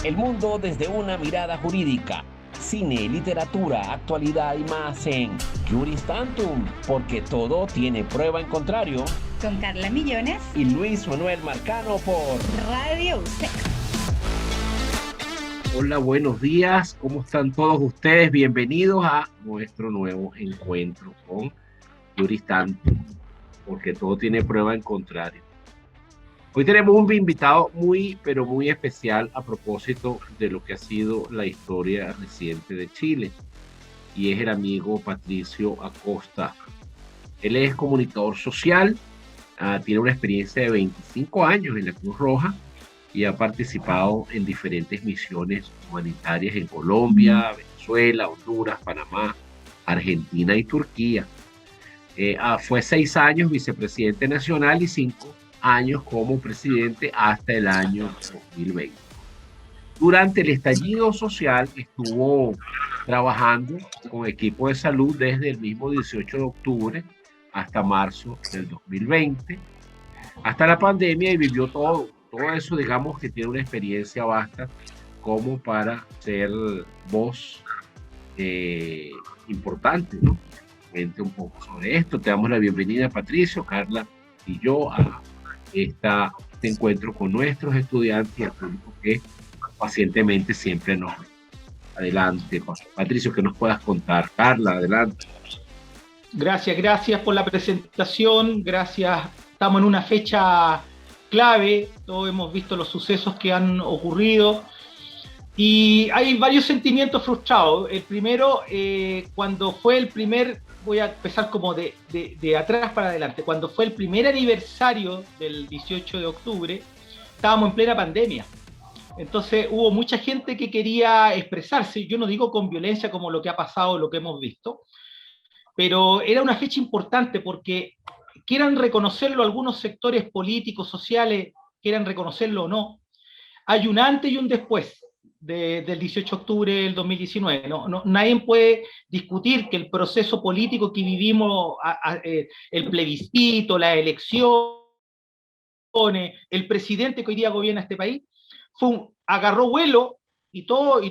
El mundo desde una mirada jurídica. Cine, literatura, actualidad y más en Juris Tantum, porque todo tiene prueba en contrario. Con Carla Millones Y Luis Manuel Marcano por Radio UC. Hola, buenos días. ¿Cómo están todos ustedes? Bienvenidos a nuestro nuevo encuentro con Juris Tantum, porque todo tiene prueba en contrario. Hoy tenemos un invitado muy, pero muy especial a propósito de lo que ha sido la historia reciente de Chile, y es el amigo Patricio Acosta. Él es comunicador social, tiene una experiencia de 25 años en la Cruz Roja y ha participado en diferentes misiones humanitarias en Colombia, Venezuela, Honduras, Panamá, Argentina y Turquía. Fue 6 años vicepresidente nacional y 5 años como presidente hasta el año 2020. Durante el estallido social estuvo trabajando con equipo de salud desde el mismo 18 de octubre hasta marzo del 2020, hasta la pandemia, y vivió todo eso. Digamos que tiene una experiencia vasta como para ser voz importante, ¿no? Cuente un poco sobre esto. Te damos la bienvenida, Patricio, Carla y yo, a este encuentro con nuestros estudiantes y al público que pacientemente siempre nos ve. Adelante, Patricio, que nos puedas contar. Carla, adelante. Gracias por la presentación, gracias. Estamos en una fecha clave, todos hemos visto los sucesos que han ocurrido y hay varios sentimientos frustrados. El primero, cuando fue el primer, voy a empezar como de atrás para adelante, cuando fue el primer aniversario del 18 de octubre, estábamos en plena pandemia. Entonces hubo mucha gente que quería expresarse, yo no digo con violencia como lo que ha pasado, lo que hemos visto, pero era una fecha importante porque quieran reconocerlo algunos sectores políticos, sociales, quieran reconocerlo o no, hay un antes y un después del 18 de octubre del 2019. Nadie puede discutir que el proceso político que vivimos, el plebiscito, las elecciones, el presidente que hoy día gobierna este país, agarró vuelo, y todos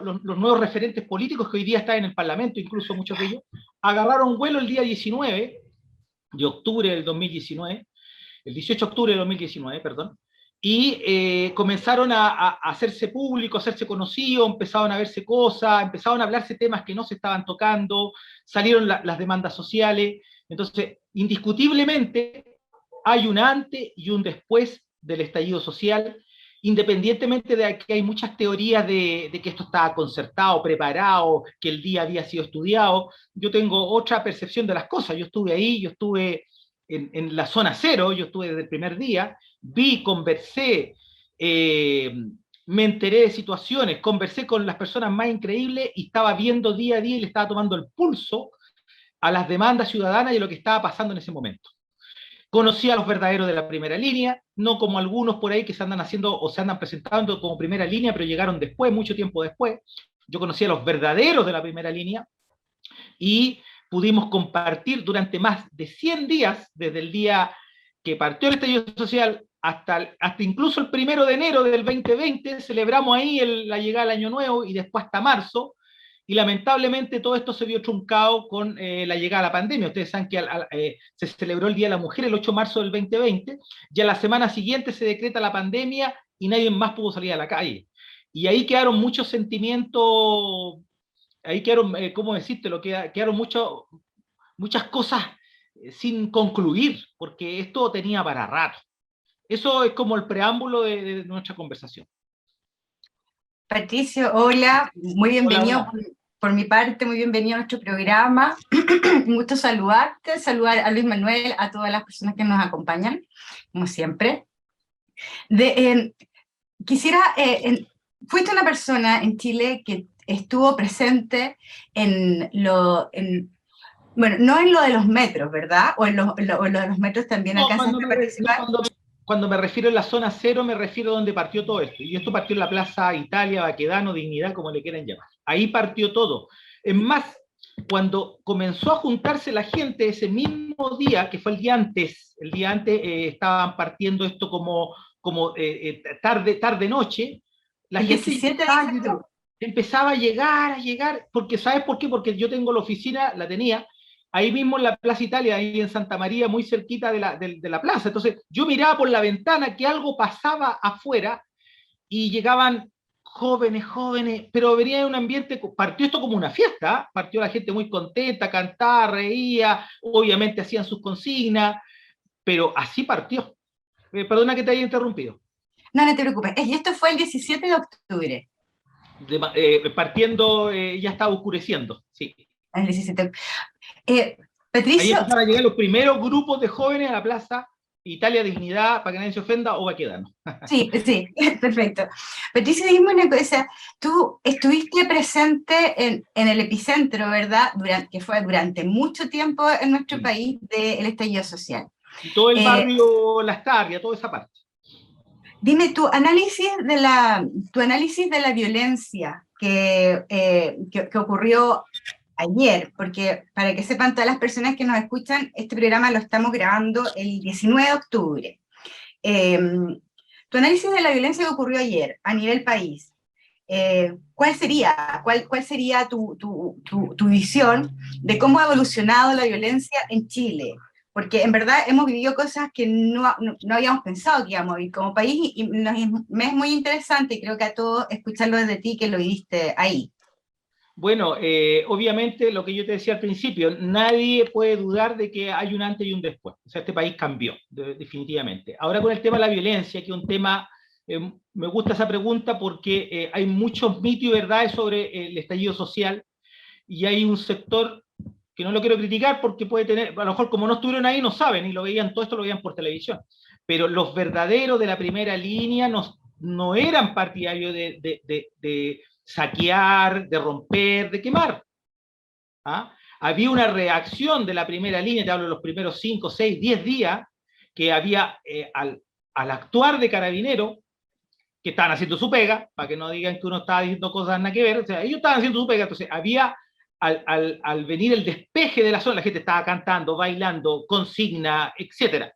los nuevos referentes políticos que hoy día están en el Parlamento, incluso muchos de ellos, agarraron vuelo el día 19 de octubre del 2019, el 18 de octubre del 2019, perdón, y comenzaron a hacerse públicos, a hacerse conocidos, empezaron a verse cosas, empezaron a hablarse temas que no se estaban tocando, salieron las demandas sociales. Entonces, indiscutiblemente, hay un antes y un después del estallido social, independientemente de que hay muchas teorías de que esto estaba concertado, preparado, que el día había sido estudiado. Yo tengo otra percepción de las cosas. Yo estuve ahí, yo estuve en la zona cero, yo estuve desde el primer día, vi, conversé, me enteré de situaciones, conversé con las personas más increíbles y estaba viendo día a día y le estaba tomando el pulso a las demandas ciudadanas y a lo que estaba pasando en ese momento. Conocí a los verdaderos de la primera línea, no como algunos por ahí que se andan haciendo o se andan presentando como primera línea, pero llegaron después, mucho tiempo después. Yo conocí a los verdaderos de la primera línea y pudimos compartir durante más de 100 días, desde el día que partió el estallido social hasta incluso el 1 de enero del 2020, celebramos ahí la llegada del año nuevo y después hasta marzo, y lamentablemente todo esto se vio truncado con la llegada de la pandemia. Ustedes saben que se celebró el Día de la Mujer el 8 de marzo del 2020, ya la semana siguiente se decreta la pandemia y nadie más pudo salir a la calle. Y ahí quedaron muchos sentimientos, ahí quedaron, ¿cómo decírtelo? Quedaron muchas cosas sin concluir, porque esto tenía para rato. Eso es como el preámbulo de nuestra conversación. Patricio, hola, muy bienvenido. Hola, hola. Por mi parte, muy bienvenido a nuestro programa. Un gusto saludarte, saludar a Luis Manuel, a todas las personas que nos acompañan, como siempre. Quisiera, fuiste una persona en Chile que estuvo presente bueno, no en lo de los metros, ¿verdad? O en lo de los metros también alcanzaste a participar. Cuando me refiero en la zona cero, me refiero a donde partió todo esto. Y esto partió en la Plaza Italia, Baquedano, Dignidad, como le quieran llamar. Ahí partió todo. Es más, cuando comenzó a juntarse la gente ese mismo día, que fue el día antes, estaban partiendo esto como tarde-noche, La El gente 17 empezaba a llegar, porque ¿sabes por qué? Porque yo tengo la oficina, la tenía, ahí mismo en la Plaza Italia, ahí en Santa María, muy cerquita de la plaza. Entonces yo miraba por la ventana que algo pasaba afuera y llegaban jóvenes, pero venía de un ambiente, partió esto como una fiesta, ¿eh? Partió la gente muy contenta, cantaba, reía, obviamente hacían sus consignas, pero así partió. Perdona que te haya interrumpido. No, no te preocupes. Y esto fue el 17 de octubre. Partiendo, ya estaba oscureciendo, sí. El 17. Ahí Patricio, empezaron a llegar los primeros grupos de jóvenes a la plaza Italia Dignidad, para que nadie se ofenda, o Baquedano. sí, sí, perfecto. Patricio, dime una cosa. Tú estuviste presente en el epicentro, ¿verdad? Que fue durante mucho tiempo en nuestro país del estallido social. Y todo el barrio Las Tarrias, toda esa parte. Dime tu análisis de la violencia que ocurrió ayer, porque para que sepan todas las personas que nos escuchan, este programa lo estamos grabando el 19 de octubre. Tu análisis de la violencia que ocurrió ayer a nivel país, ¿cuál sería tu visión de cómo ha evolucionado la violencia en Chile? Porque en verdad hemos vivido cosas que no habíamos pensado que íbamos a vivir como país y me es muy interesante y creo que a todos escucharlo desde ti que lo viviste ahí. Bueno, obviamente lo que yo te decía al principio, nadie puede dudar de que hay un antes y un después. O sea, este país cambió, definitivamente. Ahora con el tema de la violencia, que es un tema, me gusta esa pregunta porque hay muchos mitos y verdades sobre el estallido social y hay un sector que no lo quiero criticar porque puede tener, a lo mejor como no estuvieron ahí no saben y lo veían, todo esto lo veían por televisión, pero los verdaderos de la primera línea no eran partidarios de saquear, de romper, de quemar. ¿Ah? Había una reacción de la primera línea, te hablo de los primeros 5, 6, 10 días, que había al actuar de Carabineros, que estaban haciendo su pega, para que no digan que uno estaba diciendo cosas nada que ver, o sea, ellos estaban haciendo su pega, entonces había, al venir el despeje de la zona, la gente estaba cantando, bailando, consigna, etc.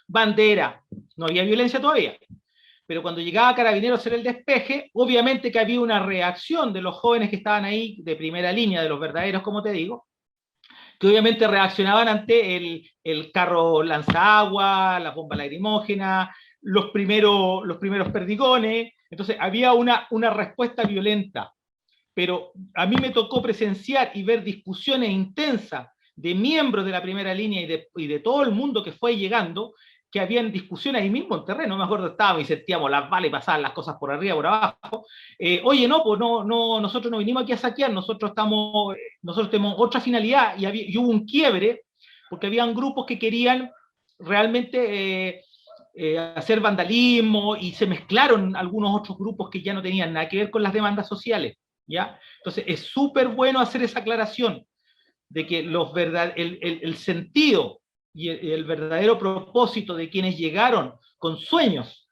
Bandera, no había violencia todavía. Pero cuando llegaba Carabineros a hacer el despeje, obviamente que había una reacción de los jóvenes que estaban ahí de primera línea, de los verdaderos, como te digo, que obviamente reaccionaban ante el carro lanzagua, la bomba lacrimógena, los primeros perdigones. Entonces había una respuesta violenta. Pero a mí me tocó presenciar y ver discusiones intensas de miembros de la primera línea y de todo el mundo que fue llegando, que habían discusiones ahí mismo en terreno. Me acuerdo, estábamos y sentíamos las balas y pasaban las cosas por arriba, por abajo. Oye, no, pues no, nosotros no vinimos aquí a saquear, nosotros tenemos otra finalidad, y hubo un quiebre, porque habían grupos que querían realmente hacer vandalismo, y se mezclaron algunos otros grupos que ya no tenían nada que ver con las demandas sociales, ¿ya? Entonces es súper bueno hacer esa aclaración de que el sentido y el verdadero propósito de quienes llegaron con sueños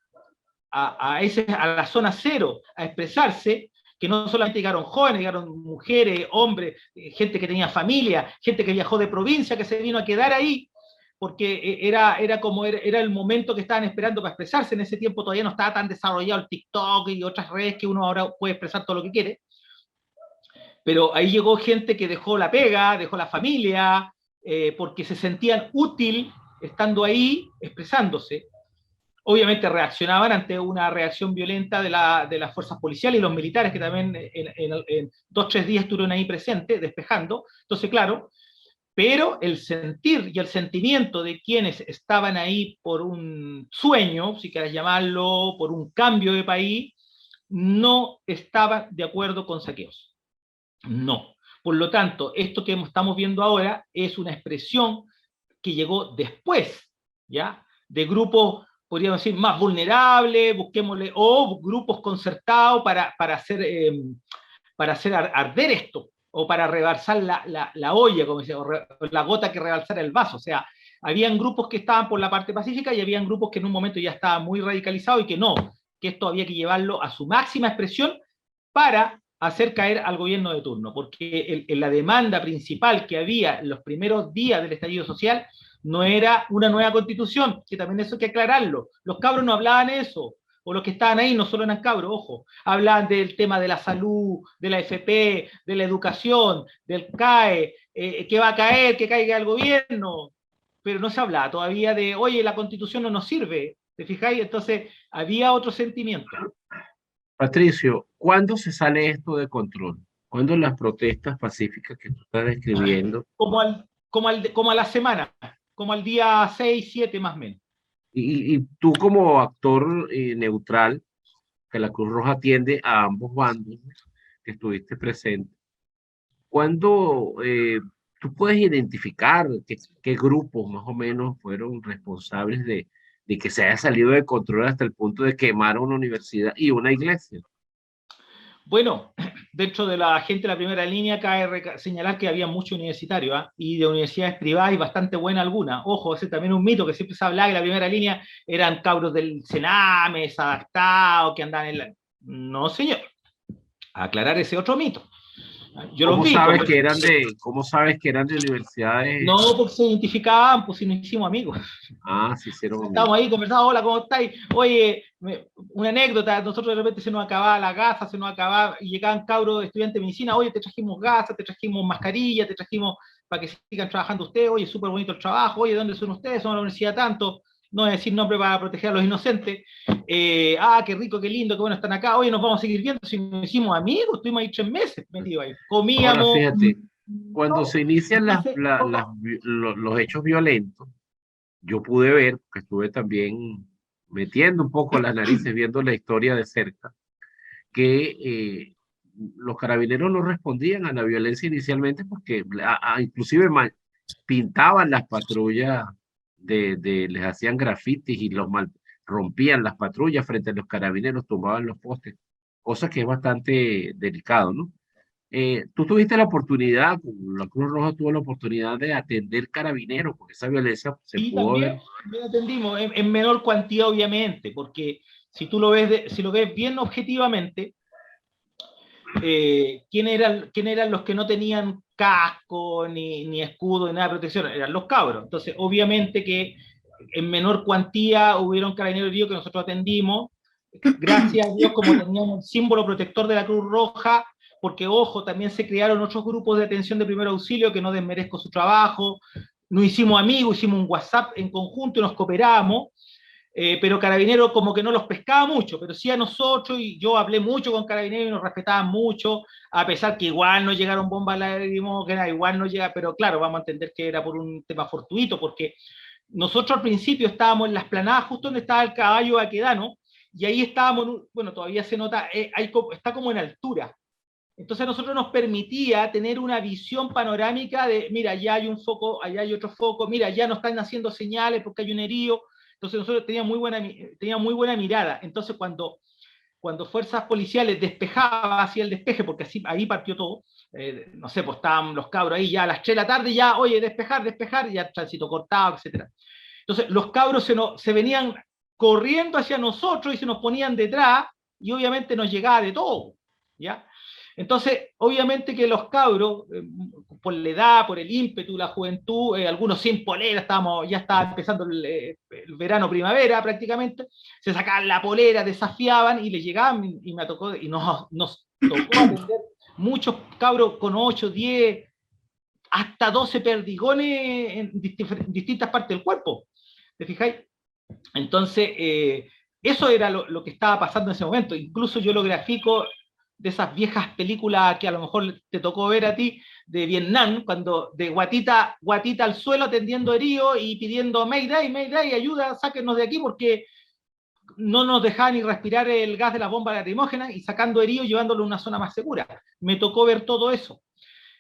a la zona cero a expresarse, que no solamente llegaron jóvenes, llegaron mujeres, hombres, gente que tenía familia, gente que viajó de provincia, que se vino a quedar ahí, porque era el momento que estaban esperando para expresarse. En ese tiempo todavía no estaba tan desarrollado el TikTok y otras redes que uno ahora puede expresar todo lo que quiere. Pero ahí llegó gente que dejó la pega, dejó la familia, porque se sentían útil estando ahí, expresándose. Obviamente reaccionaban ante una reacción violenta de las fuerzas policiales y los militares, que también en 2 o 3 días estuvieron ahí presentes, despejando. Entonces, claro, pero el sentir y el sentimiento de quienes estaban ahí por un sueño, si quieres llamarlo, por un cambio de país, no estaban de acuerdo con saqueos. No. Por lo tanto, esto que estamos viendo ahora es una expresión que llegó después, ¿ya? De grupos, podríamos decir, más vulnerables, busquémosle, o grupos concertados para hacer arder esto, o para rebalsar la olla, como dice, o la gota que rebalsara el vaso. O sea, habían grupos que estaban por la parte pacífica y habían grupos que en un momento ya estaban muy radicalizados y que esto había que llevarlo a su máxima expresión para hacer caer al gobierno de turno, porque la demanda principal que había en los primeros días del estallido social no era una nueva constitución, que también eso hay que aclararlo. Los cabros no hablaban eso. o los que estaban ahí no solo eran cabros, ojo, hablaban del tema de la salud, de la FP, de la educación, del CAE, que va a caer, que caiga el gobierno, pero no se hablaba todavía de, oye, la Constitución no nos sirve, ¿te fijáis? Entonces había otro sentimiento. Patricio, ¿cuándo se sale esto de control? ¿Cuándo las protestas pacíficas que tú estás describiendo? Como a la semana, como al día 6, 7 más o menos. Y tú como actor neutral, que la Cruz Roja atiende a ambos bandos, ¿no?, que estuviste presente, ¿cuándo tú puedes identificar qué grupos más o menos fueron responsables de que se haya salido de control hasta el punto de quemar una universidad y una iglesia? Bueno, dentro de la gente de la primera línea cabe señalar que había muchos universitarios, ¿eh? Y de universidades privadas y bastante buenas algunas. Ojo, ese también es un mito que siempre se habla que la primera línea eran cabros del Sename, adaptados, que andaban en la... No, señor. Aclarar ese otro mito. Yo los vi. ¿Cómo sabes que eran de universidades? No, porque se identificaban, pues si nos hicimos amigos. Ah, se hicieron amigos. Estábamos ahí conversando, hola, ¿cómo estáis? Oye, una anécdota, nosotros de repente se nos acababa la gasa, se nos acababa, y llegaban cabros estudiantes de medicina, oye, te trajimos gasa, te trajimos mascarilla, te trajimos para que sigan trabajando ustedes, oye, súper bonito el trabajo, oye, ¿dónde son ustedes? Son de la universidad tanto, no es decir nombre para proteger a los inocentes, qué rico, qué lindo, qué bueno están acá, oye, nos vamos a seguir viendo, si nos hicimos amigos, estuvimos ahí 3 meses metidos ahí, comíamos... Ahora, fíjate, cuando no, se inician los hechos violentos, yo pude ver, porque estuve también metiendo un poco las narices, viendo la historia de cerca, que los carabineros no respondían a la violencia inicialmente porque inclusive pintaban las patrullas, les hacían grafitis y rompían las patrullas frente a los carabineros, tumbaban los postes, cosa que es bastante delicado, ¿no? Tú tuviste la oportunidad, la Cruz Roja tuvo la oportunidad de atender carabineros, porque esa violencia se Y pudo ver. también atendimos, en menor cuantía obviamente, porque si tú lo ves, si lo ves bien objetivamente, ¿quién eran los que no tenían casco, ni escudo, ni nada de protección? Eran los cabros. Entonces, obviamente que en menor cuantía hubieron carabineros heridos que nosotros atendimos, gracias a Dios, como teníamos el símbolo protector de la Cruz Roja, porque, ojo, también se crearon otros grupos de atención de primer auxilio, que no desmerezco su trabajo, nos hicimos amigos, hicimos un WhatsApp en conjunto y nos cooperamos, pero Carabineros como que no los pescaba mucho, pero sí a nosotros, y yo hablé mucho con Carabineros y nos respetaban mucho, a pesar que igual no llegaron bombas lacrimógenas, igual no llega, pero claro, vamos a entender que era por un tema fortuito, porque nosotros al principio estábamos en la esplanada justo donde estaba el caballo Baquedano, y ahí estábamos, bueno, todavía se nota, está como en altura. Entonces a nosotros nos permitía tener una visión panorámica de, mira, allá hay un foco, allá hay otro foco, mira, ya no están haciendo señales porque hay un herido. Entonces nosotros teníamos muy buena mirada. Entonces cuando fuerzas policiales despejaban hacia el despeje, porque así, ahí partió todo, no sé, pues estaban los cabros ahí ya a las 3 de la tarde, ya, oye, despejar, ya tránsito cortado, etc. Entonces los cabros se venían corriendo hacia nosotros y se nos ponían detrás, y obviamente nos llegaba de todo, ¿ya? Entonces, obviamente que los cabros, por la edad, por el ímpetu, la juventud, algunos sin polera, ya estaba empezando el verano, primavera prácticamente, se sacaban la polera, desafiaban y les llegaban, y nos tocó atender muchos cabros con 8, 10, hasta 12 perdigones en distintas partes del cuerpo. ¿Te fijáis? Entonces, eso era lo que estaba pasando en ese momento. Incluso yo lo grafico de esas viejas películas que a lo mejor te tocó ver a ti, de Vietnam, cuando de guatita al suelo atendiendo heridos y pidiendo Mayday, Mayday, ayuda, sáquenos de aquí porque no nos dejaban ni respirar el gas de la bomba lacrimógena, y sacando heridos, llevándolo a una zona más segura. Me tocó ver todo eso.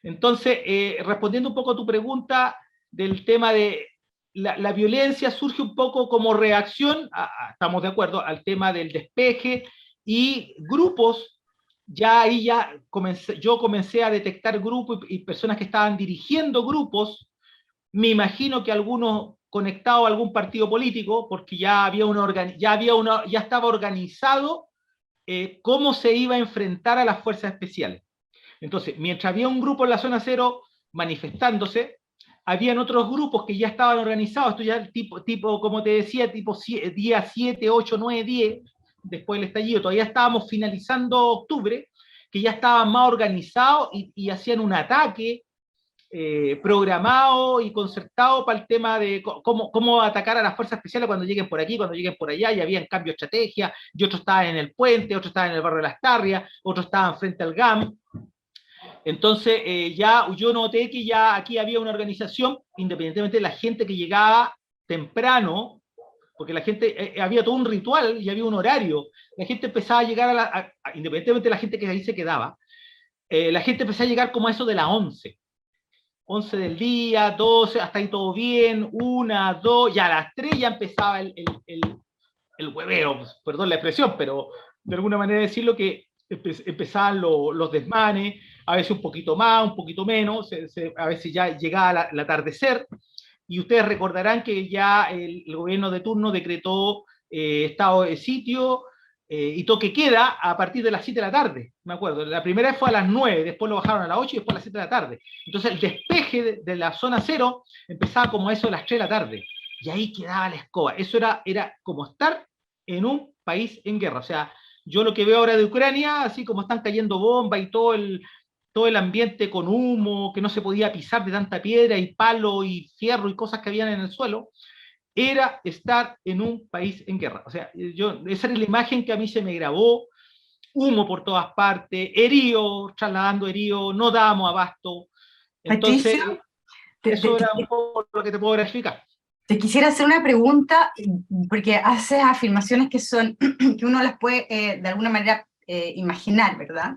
Entonces, respondiendo un poco a tu pregunta del tema de la violencia, surge un poco como reacción, estamos de acuerdo, al tema del despeje, y grupos, yo comencé a detectar grupos y personas que estaban dirigiendo grupos, me imagino que algunos conectados a algún partido político, porque ya estaba organizado cómo se iba a enfrentar a las fuerzas especiales. Entonces, mientras había un grupo en la zona cero manifestándose, habían otros grupos que ya estaban organizados, esto ya tipo como te decía, tipo día 7, 8, 9, 10, después del estallido, todavía estábamos finalizando octubre, que ya estaban más organizados y hacían un ataque programado y concertado para el tema de cómo atacar a las fuerzas especiales cuando lleguen por aquí, cuando lleguen por allá, y habían cambio de estrategia, y otros estaban en el puente, otros estaban en el barrio de Las Tarrias, otros estaban frente al GAM. Entonces, ya yo noté que ya aquí había una organización, independientemente de la gente que llegaba temprano, porque la gente, había todo un ritual y había un horario. La gente empezaba a llegar, independientemente de la gente que ahí se quedaba, la gente empezaba a llegar como a eso de las 11 del día, 12, hasta ahí todo bien, 1, 2, ya a las 3 ya empezaba el hueveo, pues, perdón la expresión, pero de alguna manera decirlo que empezaban los desmanes, a veces un poquito más, un poquito menos, a veces ya llegaba el atardecer, y ustedes recordarán que ya el gobierno de turno decretó estado de sitio y toque queda a partir de las 7 de la tarde, me acuerdo. La primera vez fue a las 9, después lo bajaron a las 8 y después a las 7 de la tarde. Entonces el despeje de la zona cero empezaba como a eso de las 3 de la tarde, y ahí quedaba la escoba. Eso era como estar en un país en guerra. O sea, yo lo que veo ahora de Ucrania, así como están cayendo bombas y todo el ambiente con humo, que no se podía pisar de tanta piedra y palo y fierro y cosas que habían en el suelo, era estar en un país en guerra. O sea, esa era la imagen que a mí se me grabó, humo por todas partes, heridos, trasladando heridos, no dábamos abasto. Entonces, Patricio, eso era un poco lo que te puedo graficar. te quisiera hacer una pregunta, porque haces afirmaciones que son, que uno las puede de alguna manera imaginar, ¿verdad?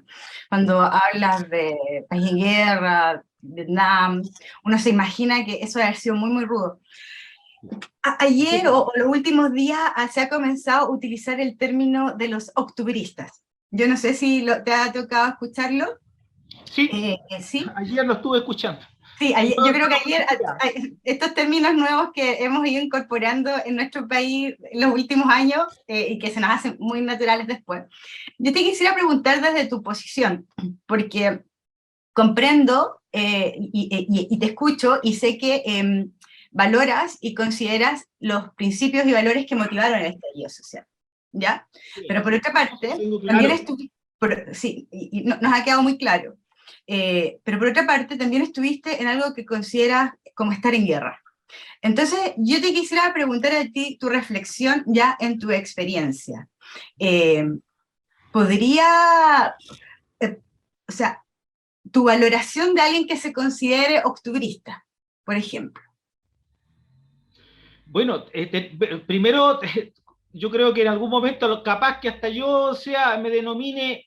Cuando hablas de país en guerra, Vietnam, uno se imagina que eso debe haber sido muy, muy rudo. Ayer o los últimos días se ha comenzado a utilizar el término de los octubristas. Yo no sé si te ha tocado escucharlo. Sí, ¿Sí? ayer lo estuve escuchando. Sí, yo creo que ayer estos términos nuevos que hemos ido incorporando en nuestro país en los últimos años y que se nos hacen muy naturales después. Yo te quisiera preguntar desde tu posición, porque comprendo y te escucho y sé que valoras y consideras los principios y valores que motivaron el estallido social, ¿ya? Sí. Pero por otra parte, también sí, y nos ha quedado muy claro. Pero por otra parte, también estuviste en algo que consideras como estar en guerra. Entonces, yo te quisiera preguntar a ti tu reflexión ya en tu experiencia. ¿Podría, o sea, tu valoración de alguien que se considere octubrista, por ejemplo? Bueno, primero, yo creo que en algún momento, capaz que hasta yo me denomine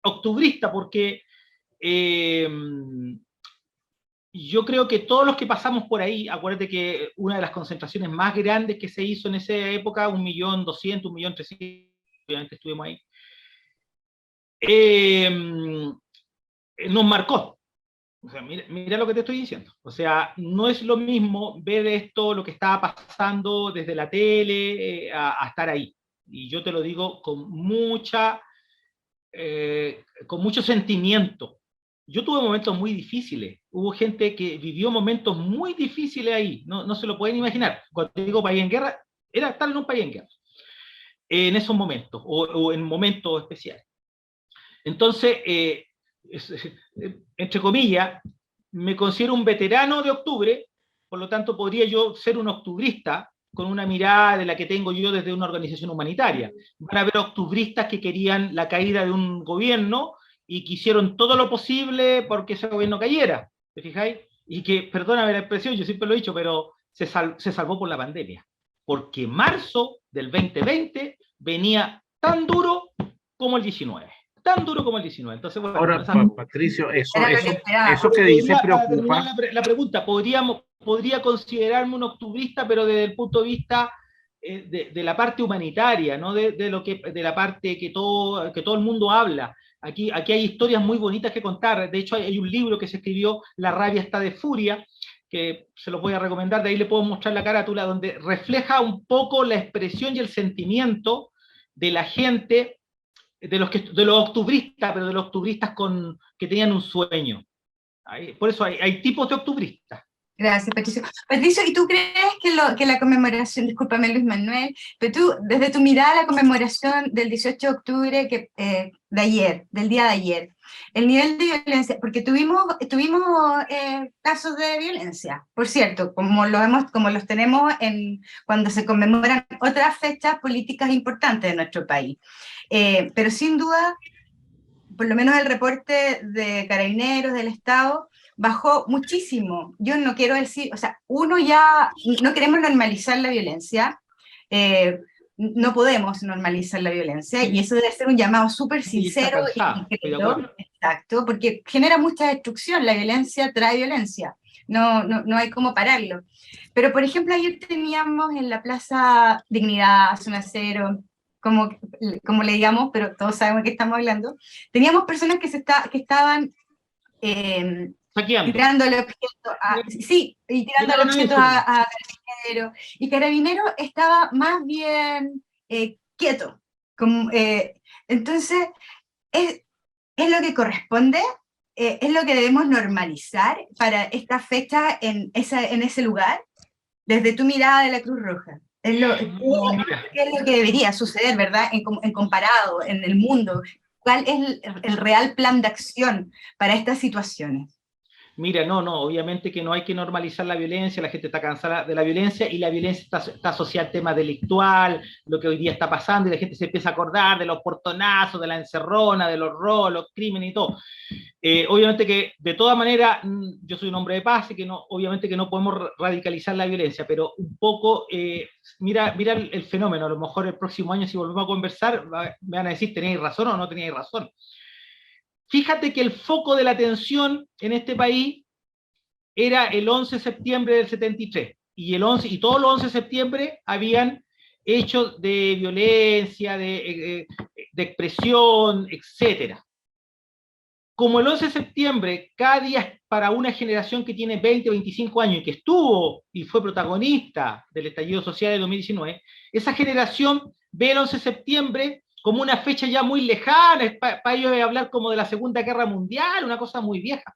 octubrista, porque yo creo que todos los que pasamos por ahí, acuérdate que una de las concentraciones más grandes que se hizo en esa época, 1.200.000, 1.300.000, obviamente estuvimos ahí, nos marcó. O sea, mira lo que te estoy diciendo. O sea, no es lo mismo ver esto, lo que estaba pasando desde la tele, a estar ahí. Y yo te lo digo con mucho sentimiento. Yo tuve momentos muy difíciles. Hubo gente que vivió momentos muy difíciles ahí. No se lo pueden imaginar. Cuando digo país en guerra, era estar en un país en guerra. En esos momentos, o en momentos especiales. Entonces, entre comillas, me considero un veterano de octubre, por lo tanto podría yo ser un octubrista con una mirada de la que tengo yo desde una organización humanitaria. Van a haber octubristas que querían la caída de un gobierno y que hicieron todo lo posible porque ese gobierno cayera, ¿te fijáis? Y que, perdóname la expresión, yo siempre lo he dicho, pero se salvó por la pandemia, porque marzo del 2020 venía tan duro como el 19. Tan duro como el 19. Entonces, bueno, ahora, Patricio, eso que dice preocupa. La pregunta, podría considerarme un octubrista, pero desde el punto de vista de la parte humanitaria, no de la parte que todo el mundo habla. Aquí hay historias muy bonitas que contar. De hecho, hay un libro que se escribió, La rabia está de furia, que se los voy a recomendar, de ahí le puedo mostrar la carátula, donde refleja un poco la expresión y el sentimiento de la gente, de los octubristas, pero de los octubristas que tenían un sueño. Por eso hay tipos de octubristas. Gracias, Patricio. Patricio, ¿y tú crees que la conmemoración, discúlpame Luis Manuel, pero tú, desde tu mirada, la conmemoración del 18 de octubre de ayer, del día de ayer, el nivel de violencia, porque tuvimos casos de violencia, por cierto, como los tenemos cuando se conmemoran otras fechas políticas importantes de nuestro país. Pero sin duda, por lo menos el reporte de Carabineros del Estado bajó muchísimo. Yo no quiero decir, o sea, uno ya no queremos normalizar la violencia, no podemos normalizar la violencia, y eso debe ser un llamado súper Y está sincero y cansada, estoy de concreto, acuerdo. exacto, porque genera mucha destrucción, la violencia trae violencia, no hay cómo pararlo. Pero, por ejemplo, ayer teníamos en la Plaza Dignidad, Zona Cero, como, como le digamos, pero todos sabemos de qué estamos hablando, teníamos personas que estaban Saqueando. tirándole objetos y tirándole Llegaron a objetos eso. a Carabinero, y Carabinero estaba más bien quieto. Entonces, es, es lo que corresponde, es lo que debemos normalizar para esta fecha en ese lugar, desde tu mirada de la Cruz Roja. No, mira, ¿Qué es lo que debería suceder, verdad, en comparado, en el mundo? ¿Cuál es el real plan de acción para estas situaciones? Mira, no, obviamente que no hay que normalizar la violencia, la gente está cansada de la violencia y la violencia está asociada al tema delictual, lo que hoy día está pasando y la gente se empieza a acordar de los portonazos, de la encerrona, de los robos, los crímenes y todo. Obviamente que de todas maneras yo soy un hombre de paz y que no, obviamente que no podemos radicalizar la violencia, pero un poco, mira el fenómeno, a lo mejor el próximo año si volvemos a conversar me van a decir tenéis razón o no tenéis razón. Fíjate que el foco de la atención en este país era el 11 de septiembre del 73 y todos los 11 de septiembre habían hechos de violencia, de expresión, etcétera. Como el 11 de septiembre, cada día es para una generación que tiene 20, 25 años y que estuvo y fue protagonista del estallido social de 2019, esa generación ve el 11 de septiembre como una fecha ya muy lejana, para ellos es hablar como de la Segunda Guerra Mundial, una cosa muy vieja.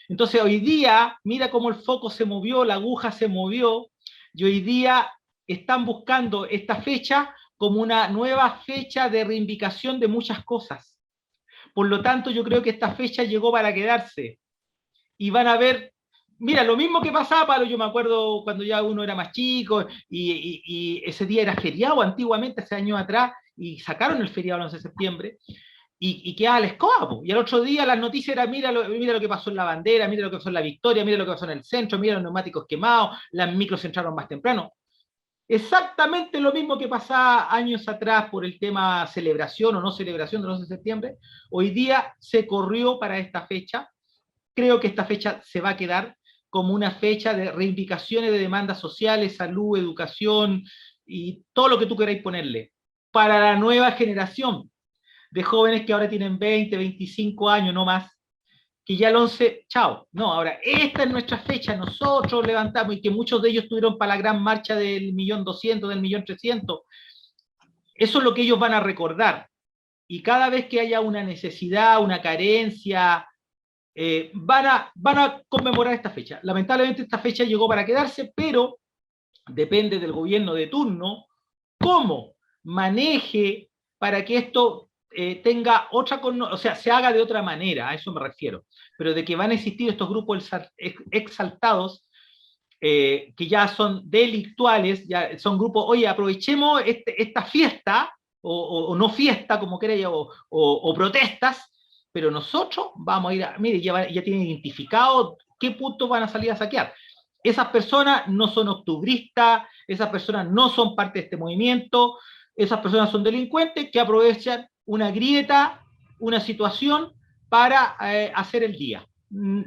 Entonces hoy día, mira cómo el foco se movió, la aguja se movió, y hoy día están buscando esta fecha como una nueva fecha de reivindicación de muchas cosas. Por lo tanto, yo creo que esta fecha llegó para quedarse. Y van a ver, mira, lo mismo que pasaba, Pablo, yo me acuerdo cuando ya uno era más chico y ese día era feriado antiguamente, hace años atrás, y sacaron el feriado el 11 de septiembre, y quedaba la escoba, po. Y al otro día las noticias eran, mira lo que pasó en la bandera, mira lo que pasó en la Victoria, mira lo que pasó en el centro, mira los neumáticos quemados, las micros entraron más temprano. Exactamente lo mismo que pasaba años atrás por el tema celebración o no celebración del 11 de septiembre, hoy día se corrió para esta fecha. Creo que esta fecha se va a quedar como una fecha de reivindicaciones de demandas sociales, salud, educación y todo lo que tú queráis ponerle, para la nueva generación de jóvenes que ahora tienen 20, 25 años, no más, que ya el 11, chao. No, ahora, esta es nuestra fecha, nosotros levantamos, y que muchos de ellos estuvieron para la gran marcha del 1.200.000, del 1.300.000. Eso es lo que ellos van a recordar. Y cada vez que haya una necesidad, una carencia, van a conmemorar esta fecha. Lamentablemente esta fecha llegó para quedarse, pero depende del gobierno de turno cómo maneje para que esto tenga otra, o sea, se haga de otra manera, a eso me refiero, pero de que van a existir estos grupos exaltados que ya son delictuales, ya son grupos, oye, aprovechemos esta fiesta, o no fiesta, como queréis, o protestas, pero nosotros vamos a ir mire, ya tienen identificado qué puntos van a salir a saquear. Esas personas no son octubristas, esas personas no son parte de este movimiento, esas personas son delincuentes que aprovechan una grieta, una situación para hacer el día.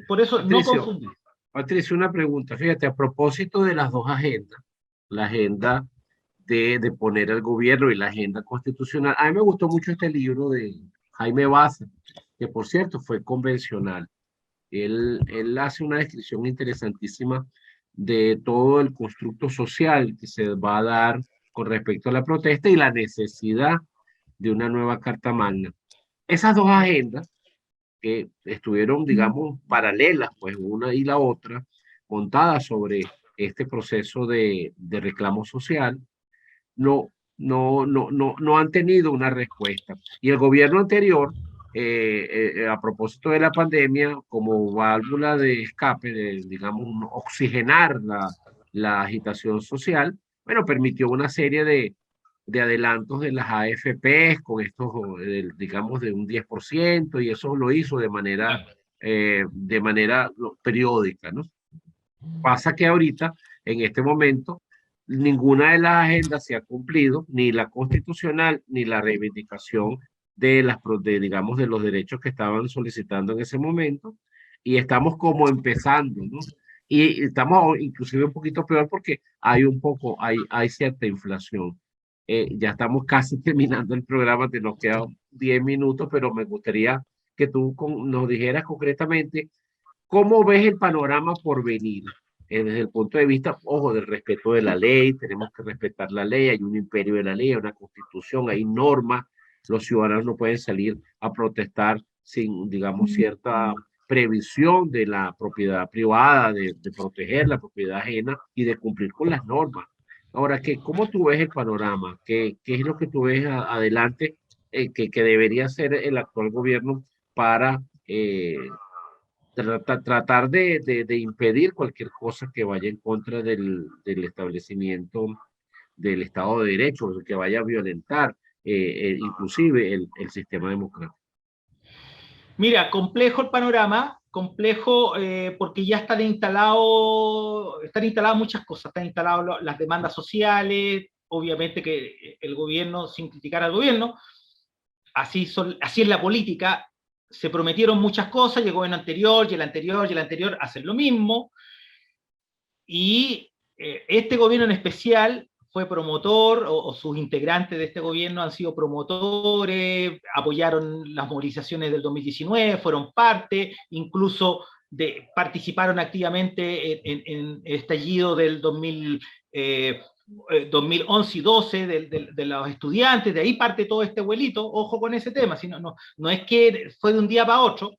Por eso no confundir. Patricio, una pregunta. Fíjate, a propósito de las dos agendas, la agenda de poner al gobierno y la agenda constitucional, a mí me gustó mucho este libro de Jaime Baza, que por cierto fue convencional. Él hace una descripción interesantísima de todo el constructo social que se va a dar con respecto a la protesta y la necesidad de una nueva Carta Magna. Esas dos agendas que estuvieron, digamos, paralelas, pues una y la otra, montada sobre este proceso de reclamo social, no han tenido una respuesta. Y el gobierno anterior, a propósito de la pandemia, como válvula de escape, digamos, oxigenar la agitación social, bueno, permitió una serie de adelantos de las AFPs con estos, digamos, de un 10%, y eso lo hizo de manera periódica, ¿no? Pasa que ahorita, en este momento, ninguna de las agendas se ha cumplido, ni la constitucional, ni la reivindicación digamos, de los derechos que estaban solicitando en ese momento, y estamos como empezando, ¿no? Y estamos inclusive un poquito peor porque hay cierta inflación. Ya estamos casi terminando el programa, te nos quedan 10 minutos, pero me gustaría que tú nos dijeras concretamente cómo ves el panorama por venir. Desde el punto de vista, ojo, del respeto de la ley, tenemos que respetar la ley, hay un imperio de la ley, hay una constitución, hay normas, los ciudadanos no pueden salir a protestar sin, digamos, cierta previsión de la propiedad privada, de proteger la propiedad ajena y de cumplir con las normas. Ahora, ¿cómo tú ves el panorama? ¿Qué es lo que tú ves adelante que debería hacer el actual gobierno para tratar de impedir cualquier cosa que vaya en contra del establecimiento del Estado de Derecho, que vaya a violentar inclusive el sistema democrático? Mira, complejo el panorama, complejo porque ya están instaladas muchas cosas, están instaladas las demandas sociales, obviamente que el gobierno, sin criticar al gobierno, así es la política, se prometieron muchas cosas, y el gobierno anterior, y el anterior, y el anterior hacen lo mismo, y este gobierno en especial fue promotor, o sus integrantes de este gobierno han sido promotores, apoyaron las movilizaciones del 2019, fueron parte, incluso participaron activamente en el estallido del 2011 y 12 de los estudiantes, de ahí parte todo este vuelito, ojo con ese tema, sino, no es que fue de un día para otro.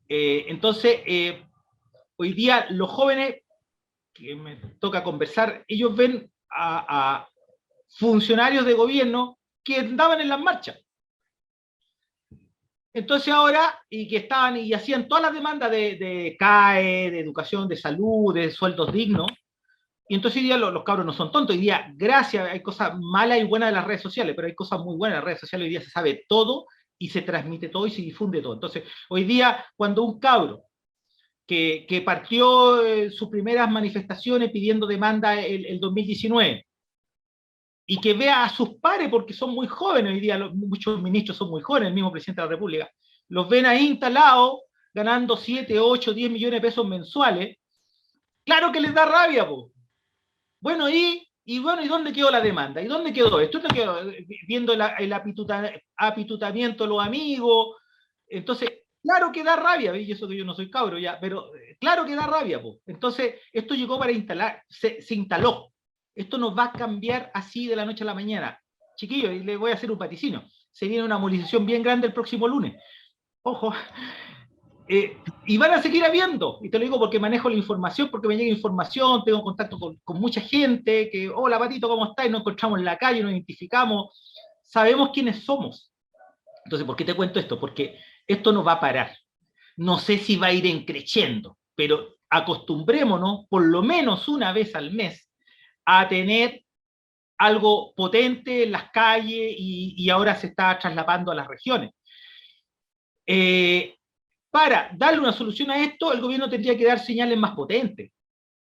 Entonces, hoy día los jóvenes que me toca conversar, ellos ven a funcionarios de gobierno que andaban en las marchas. Entonces ahora, y que estaban y hacían todas las demandas de CAE, de educación, de salud, de sueldos dignos, y entonces hoy día los cabros no son tontos. Hoy día, gracias, hay cosas malas y buenas de las redes sociales, pero hay cosas muy buenas de las redes sociales. Hoy día se sabe todo y se transmite todo y se difunde todo. Entonces, hoy día, cuando un cabro que partió sus primeras manifestaciones pidiendo demanda el 2019, y que vea a sus pares, porque son muy jóvenes hoy día, muchos ministros son muy jóvenes, el mismo presidente de la República, los ven ahí instalados, ganando 7, 8, 10 millones de pesos mensuales, claro que les da rabia, po. Bueno, ¿y dónde quedó la demanda? ¿Y dónde quedó esto? ¿Dónde quedó? Viendo el apitutamiento de los amigos. Entonces, claro que da rabia, y eso que yo no soy cabro ya, pero claro que da rabia, po. Entonces, esto llegó para instalar, se instaló. Esto no va a cambiar así de la noche a la mañana. Chiquillos, y le voy a hacer un vaticino. Se viene una movilización bien grande el próximo lunes. Ojo. Y van a seguir habiendo, y te lo digo porque manejo la información, porque me llega información, tengo contacto con mucha gente, que, hola Patito, ¿cómo estás? Y nos encontramos en la calle, nos identificamos, sabemos quiénes somos. Entonces, ¿por qué te cuento esto? Porque esto no va a parar. No sé si va a ir encreciendo, pero acostumbrémonos, por lo menos una vez al mes, a tener algo potente en las calles, y ahora se está trasladando a las regiones. Para darle una solución a esto, el gobierno tendría que dar señales más potentes.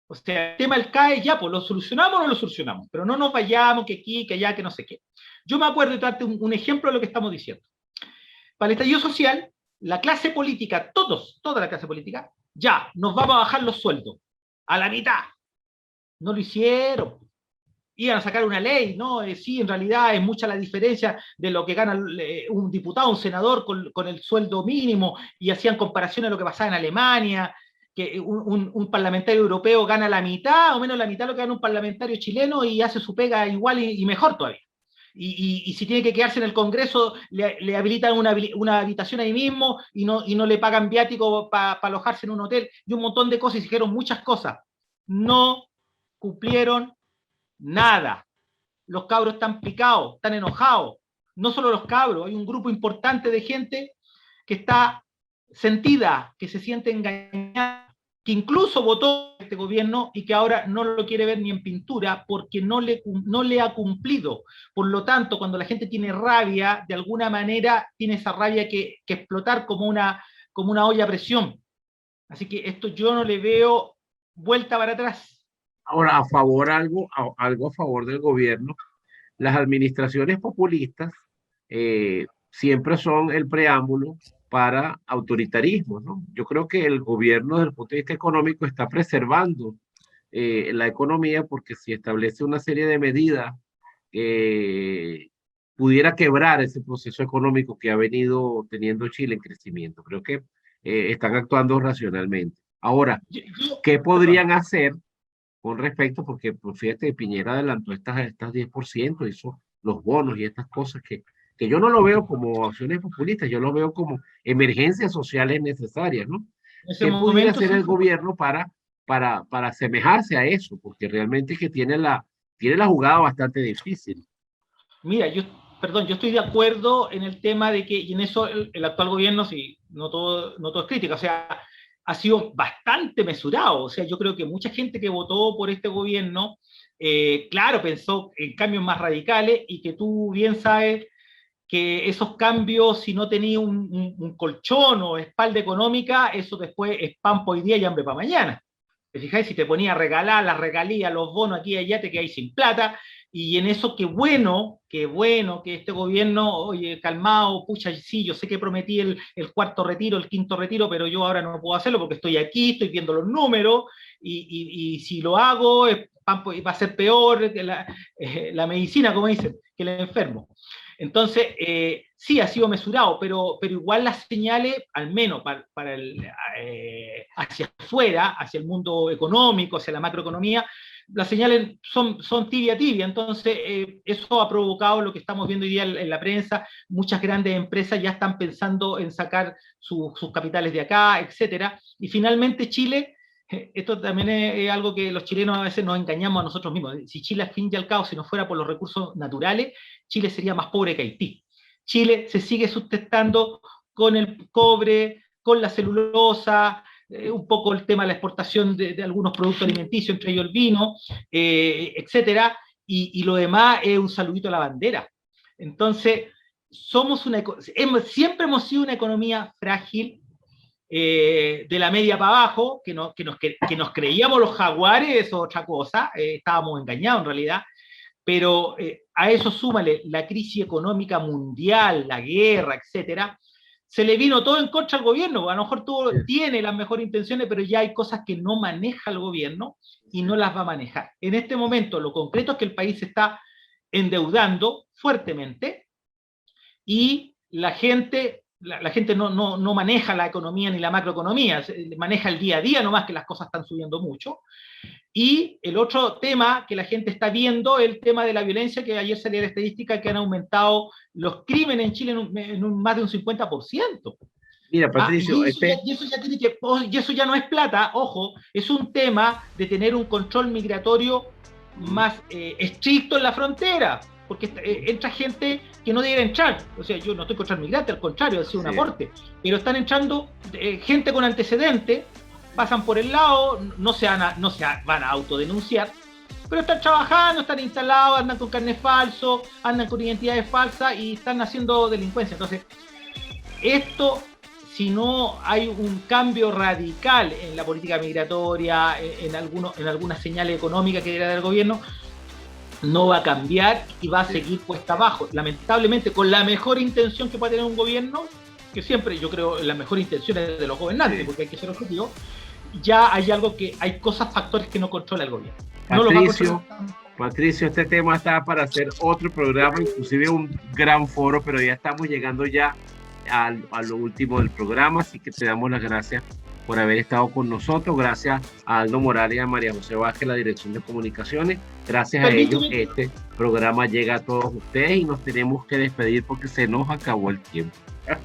O sea, el tema del CAE, ya, pues lo solucionamos o no lo solucionamos, pero no nos vayamos que aquí, que allá, que no sé qué. Yo me acuerdo de darte un ejemplo de lo que estamos diciendo. Para el estallido social, la clase política, toda la clase política, ya, nos vamos a bajar los sueldos a la mitad. No lo hicieron. Iban a sacar una ley, ¿no? Sí, en realidad es mucha la diferencia de lo que gana un diputado, un senador con el sueldo mínimo, y hacían comparaciones a lo que pasaba en Alemania, que un parlamentario europeo gana la mitad o menos la mitad de lo que gana un parlamentario chileno y hace su pega igual y mejor todavía. Y si tiene que quedarse en el Congreso, le habilitan una habitación ahí mismo y no le pagan viático para alojarse en un hotel, y un montón de cosas, y se dijeron muchas cosas. no cumplieron nada. Los cabros están picados, están enojados. No solo los cabros, hay un grupo importante de gente que está sentida, que se siente engañada, que incluso votó este gobierno y que ahora no lo quiere ver ni en pintura porque no le ha cumplido. Por lo tanto, cuando la gente tiene rabia, de alguna manera tiene esa rabia que explotar como una olla a presión. Así que esto yo no le veo vuelta para atrás. Ahora, algo a favor del gobierno, las administraciones populistas siempre son el preámbulo para autoritarismo, ¿no? Yo creo que el gobierno, desde el punto de vista económico, está preservando la economía, porque si establece una serie de medidas pudiera quebrar ese proceso económico que ha venido teniendo Chile en crecimiento. Creo que están actuando racionalmente. Ahora, ¿qué podrían hacer con respecto? Porque pues, fíjate, Piñera adelantó estas 10%, hizo los bonos y estas cosas que yo no lo veo como acciones populistas, yo lo veo como emergencias sociales necesarias, ¿no? ¿Qué pudiera hacer el gobierno para asemejarse a eso? Porque realmente que tiene la jugada bastante difícil. Mira, yo estoy de acuerdo en el tema de que, y en eso el actual gobierno, sí, no todo es crítica, o sea, ha sido bastante mesurado. O sea, yo creo que mucha gente que votó por este gobierno, claro, pensó en cambios más radicales, y que tú bien sabes que esos cambios, si no tenías un colchón o espalda económica, eso después es pan por hoy día y hambre para mañana. ¿Te fijáis? Si te ponía a regalar las regalías, los bonos aquí y allá, te quedáis sin plata. Y en eso, qué bueno que este gobierno, oye, calmado, pucha, sí, yo sé que prometí el cuarto retiro, el quinto retiro, pero yo ahora no puedo hacerlo porque estoy aquí, estoy viendo los números, y si lo hago, va a ser peor que la medicina, como dicen, que el enfermo. Entonces, sí, ha sido mesurado, pero igual las señales, al menos hacia afuera, hacia el mundo económico, hacia la macroeconomía, las señales son tibia. Entonces eso ha provocado lo que estamos viendo hoy día en la prensa. Muchas grandes empresas ya están pensando en sacar sus capitales de acá, etcétera. Y finalmente Chile, esto también es algo que los chilenos a veces nos engañamos a nosotros mismos. Si Chile, al fin y al cabo, si no fuera por los recursos naturales, Chile sería más pobre que Haití. Chile se sigue sustentando con el cobre, con la celulosa, un poco el tema de la exportación de algunos productos alimenticios, entre ellos el vino, etcétera, y lo demás es un saludito a la bandera. Entonces, siempre hemos sido una economía frágil, de la media para abajo, que nos creíamos los jaguares, es otra cosa, estábamos engañados en realidad, pero a eso súmale la crisis económica mundial, la guerra, etcétera. Se le vino todo en contra al gobierno. A lo mejor todo tiene las mejores intenciones, pero ya hay cosas que no maneja el gobierno y no las va a manejar. En este momento, lo concreto es que el país se está endeudando fuertemente y la gente no maneja la economía ni la macroeconomía, maneja el día a día nomás, que las cosas están subiendo mucho. Y el otro tema que la gente está viendo es el tema de la violencia, que ayer salía la estadística que han aumentado los crímenes en Chile en más de un 50%. Mira, Patricio, y eso ya no es plata, ojo, es un tema de tener un control migratorio más estricto en la frontera, porque entra gente que no debería entrar. O sea, yo no estoy contra el migrante, al contrario, ha sido un aporte, pero están entrando gente con antecedentes, pasan por el lado, no se van a autodenunciar, pero están trabajando, están instalados, andan con carnet falso, andan con identidades falsas y están haciendo delincuencia. Entonces, esto, si no hay un cambio radical en la política migratoria, en algunas señales económicas que debe dar el gobierno, no va a cambiar y va a seguir cuesta abajo. Lamentablemente, con la mejor intención que puede tener un gobierno, que siempre yo creo en las mejores intenciones de los gobernantes, porque hay que ser objetivo, ya hay factores que no controla el gobierno. Patricio, este tema está para hacer otro programa, inclusive un gran foro, pero ya estamos llegando ya a lo último del programa, así que te damos las gracias por haber estado con nosotros. Gracias a Aldo Morales y a María José Vázquez, la Dirección de Comunicaciones. Gracias a ellos, este programa llega a todos ustedes y nos tenemos que despedir porque se nos acabó el tiempo.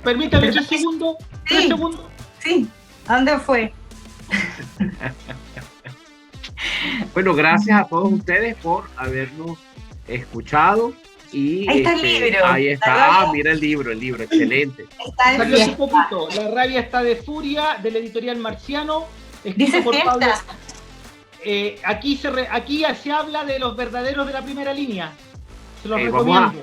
Permítame 3 segundos. Sí, 3 segundos. Sí, ¿a dónde fue? Bueno, gracias a todos ustedes por habernos escuchado. Y ahí está el libro. Ahí está. Mira el libro, excelente. Salió hace poquito. La rabia está de furia, del editorial Marciano. Dice por fiesta. Pablo. Aquí se habla de los verdaderos de la primera línea. Se los recomiendo.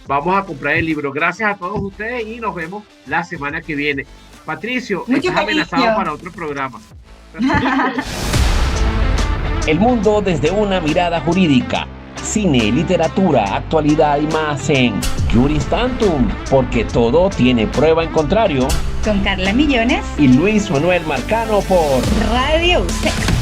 Vamos a comprar el libro. Gracias a todos ustedes y nos vemos la semana que viene. Patricio, estás amenazado para otro programa. El mundo desde una mirada jurídica. Cine, literatura, actualidad y más en Juris Tantum, porque todo tiene prueba en contrario. Con Carla Millones y Luis Manuel Marcano por Radio UCEC.